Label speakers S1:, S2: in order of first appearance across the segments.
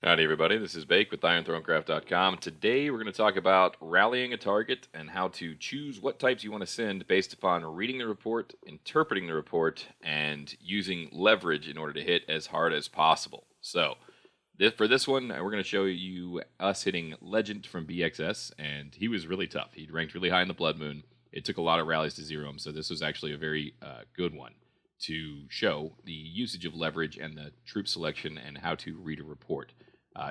S1: Howdy, everybody. This is Bake with IronThroneCraft.com. Today, we're going to talk about rallying a target and how to choose what types you want to send based upon reading the report, interpreting the report, and using leverage in order to hit as hard as possible. So, for this one, we're going to show you us hitting Legend from BXS, and he was really tough. He'd ranked really high in the Blood Moon. It took a lot of rallies to zero him, so this was actually a very good one to show the usage of leverage and the troop selection and how to read a report.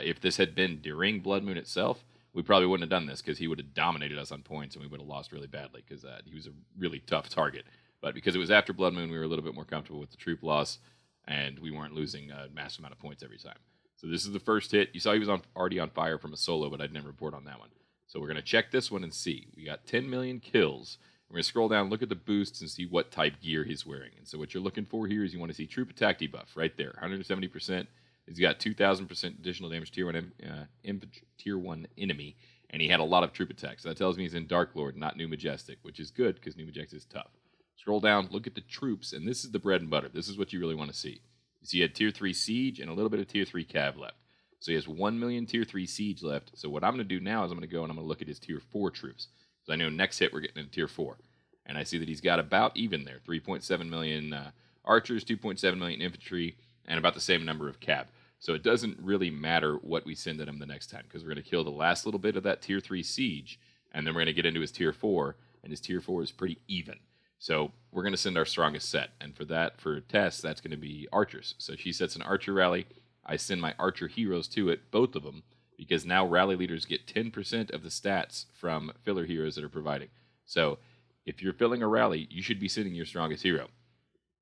S1: If this had been during Blood Moon itself, we probably wouldn't have done this because he would have dominated us on points and we would have lost really badly because he was a really tough target. But because it was after Blood Moon, we were a little bit more comfortable with the troop loss and we weren't losing a massive amount of points every time. So this is the first hit. You saw he was already on fire from a solo, but I didn't report on that one. So we're going to check this one and see. We got 10 million kills. We're going to scroll down, look at the boosts, and see what type gear he's wearing. And so what you're looking for here is you want to see troop attack debuff right there, 170%. He's got 2,000% additional damage tier 1 enemy, and he had a lot of troop attacks. So that tells me he's in Dark Lord, not New Majestic, which is good because New Majestic is tough. Scroll down, look at the troops, and this is the bread and butter. This is what you really want to see. You see he had tier 3 Siege and a little bit of tier 3 Cav left. So he has 1 million tier 3 Siege left. So what I'm going to do now is I'm going to go and I'm going to look at his tier 4 troops. So I know next hit we're getting into tier 4. And I see that he's got about even there, 3.7 million archers, 2.7 million infantry, and about the same number of Cav. So it doesn't really matter what we send at him the next time, because we're going to kill the last little bit of that tier 3 Siege, and then we're going to get into his tier 4, and his tier 4 is pretty even. So we're going to send our strongest set, and for Tess, that's going to be archers. So she sets an archer rally. I send my archer heroes to it, both of them, because now rally leaders get 10% of the stats from filler heroes that are providing. So if you're filling a rally, you should be sending your strongest hero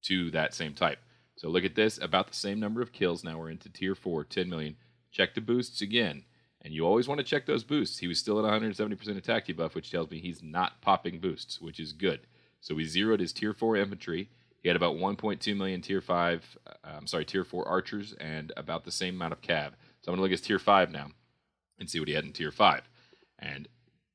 S1: to that same type. So look at this, about the same number of kills. Now we're into tier 4, 10 million. Check the boosts again. And you always want to check those boosts. He was still at 170% attack debuff, which tells me he's not popping boosts, which is good. So we zeroed his tier 4 infantry. He had about 1.2 million tier 4 archers and about the same amount of cav. So I'm going to look at his tier 5 now and see what he had in tier 5. And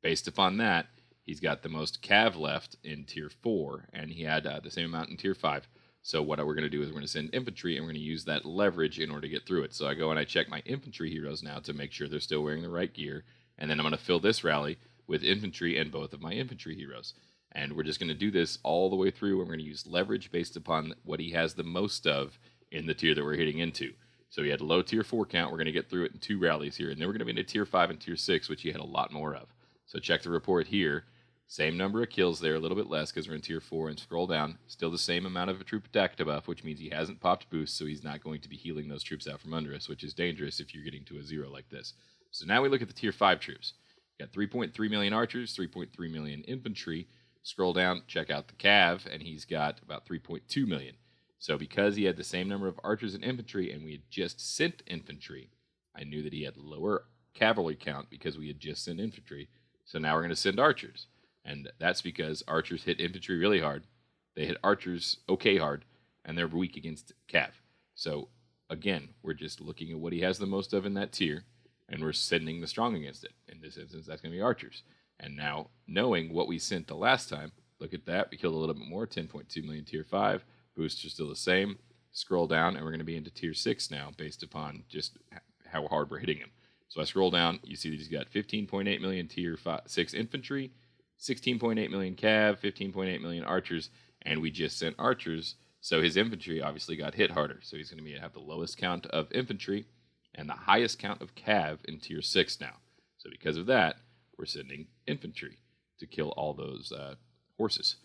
S1: based upon that, he's got the most cav left in tier 4, and he had the same amount in tier 5. So what we're going to do is we're going to send infantry, and we're going to use that leverage in order to get through it. So I go and I check my infantry heroes now to make sure they're still wearing the right gear, and then I'm going to fill this rally with infantry and both of my infantry heroes. And we're just going to do this all the way through, and we're going to use leverage based upon what he has the most of in the tier that we're hitting into. So he had low tier 4 count. We're going to get through it in 2 rallies here, and then we're going to be into tier 5 and tier 6, which he had a lot more of. So check the report here. Same number of kills there, a little bit less because we're in tier 4, and scroll down. Still the same amount of a troop attack debuff, which means he hasn't popped boosts, so he's not going to be healing those troops out from under us, which is dangerous if you're getting to a 0 like this. So now we look at the tier 5 troops. Got 3.3 million archers, 3.3 million infantry. Scroll down, check out the cav, and he's got about 3.2 million. So because he had the same number of archers and infantry, and we had just sent infantry, I knew that he had lower cavalry count because we had just sent infantry. So now we're going to send archers. And that's because archers hit infantry really hard. They hit archers okay hard, and they're weak against cav. So, again, we're just looking at what he has the most of in that tier, and we're sending the strong against it. In this instance, that's going to be archers. And now, knowing what we sent the last time, look at that. We killed a little bit more, 10.2 million tier 5. Boosts are still the same. Scroll down, and we're going to be into tier 6 now, based upon just how hard we're hitting him. So I scroll down, you see that he's got 15.8 million tier 6 infantry, 16.8 million cav, 15.8 million archers, and we just sent archers, so his infantry obviously got hit harder. So he's going to have the lowest count of infantry and the highest count of cav in tier 6 now. So because of that, we're sending infantry to kill all those horses.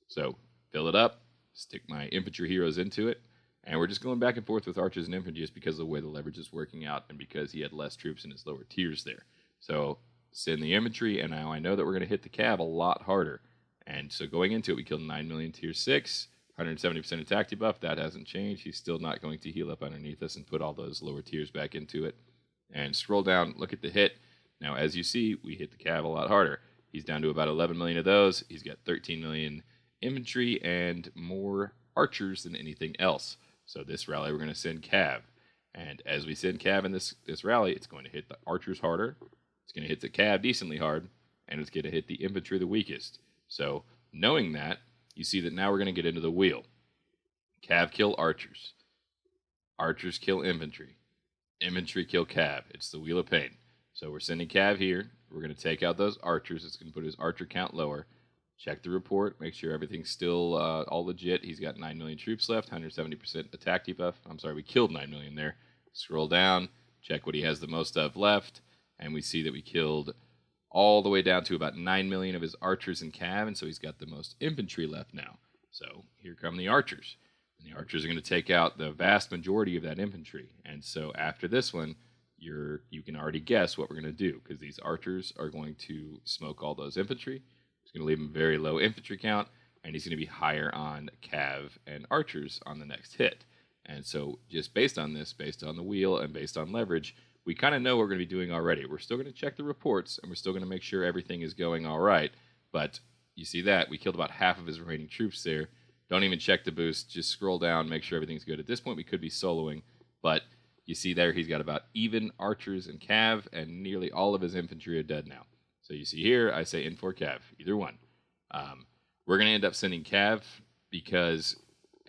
S1: So fill it up, stick my infantry heroes into it, and we're just going back and forth with archers and infantry just because of the way the leverage is working out and because he had less troops in his lower tiers there. So send the infantry, and now I know that we're going to hit the cav a lot harder. And so going into it, we killed 9 million tier 6, 170% attack debuff. That hasn't changed. He's still not going to heal up underneath us and put all those lower tiers back into it. And scroll down, look at the hit. Now, as you see, we hit the cav a lot harder. He's down to about 11 million of those. He's got 13 million infantry and more archers than anything else. So this rally, we're going to send cav. And as we send cav in this rally, it's going to hit the archers harder. It's going to hit the cav decently hard, and it's going to hit the infantry the weakest. So knowing that, you see that now we're going to get into the wheel. Cav kill archers. Archers kill infantry. infantry kill Cav. It's the Wheel of Pain. So we're sending Cav here. We're going to take out those archers. It's going to put his archer count lower. Check the report. Make sure everything's still all legit. He's got 9 million troops left, 170% attack debuff. I'm sorry, we killed 9 million there. Scroll down. Check what he has the most of left. And we see that we killed all the way down to about 9 million of his archers and cav, and so he's got the most infantry left now. So here come the archers. And the archers are going to take out the vast majority of that infantry. And so after this one, you can already guess what we're going to do, because these archers are going to smoke all those infantry. He's going to leave them very low infantry count, and he's going to be higher on cav and archers on the next hit. And so just based on this, based on the wheel, and based on leverage, we kind of know what we're going to be doing already. We're still going to check the reports, and we're still going to make sure everything is going all right. But you see that we killed about half of his remaining troops there. Don't even check the boost. Just scroll down, make sure everything's good. At this point, we could be soloing, but you see there he's got about even archers and cav, and nearly all of his infantry are dead now. So you see here, I say in for cav, either one. We're going to end up sending cav because,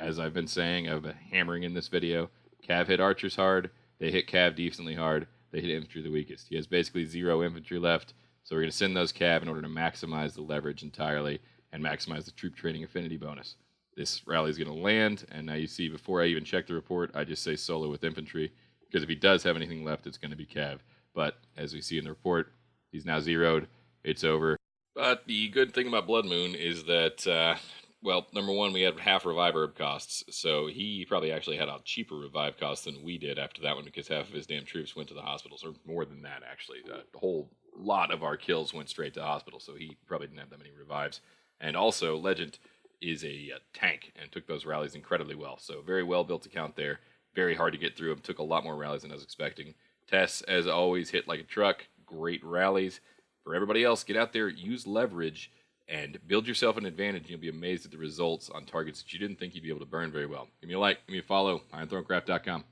S1: as I've been saying, I've been hammering in this video, cav hit archers hard. They hit cav decently hard. They hit infantry the weakest. He has basically 0 infantry left, so we're going to send those cav in order to maximize the leverage entirely and maximize the troop training affinity bonus. This rally is going to land, and now you see before I even check the report, I just say solo with infantry, because if he does have anything left, it's going to be cav. But as we see in the report, he's now zeroed. It's over. But the good thing about Blood Moon is that well, number one, we had half revive herb costs, so he probably actually had a cheaper revive cost than we did after that one, because half of his damn troops went to the hospitals, or more than that, actually. A whole lot of our kills went straight to hospital, so he probably didn't have that many revives. And also, Legend is a tank and took those rallies incredibly well, so very well-built account there. Very hard to get through him. Took a lot more rallies than I was expecting. Tess, as always, hit like a truck. Great rallies. For everybody else, get out there, use leverage, and build yourself an advantage. You'll be amazed at the results on targets that you didn't think you'd be able to burn very well. Give me a like, give me a follow, IronThroneCraft.com.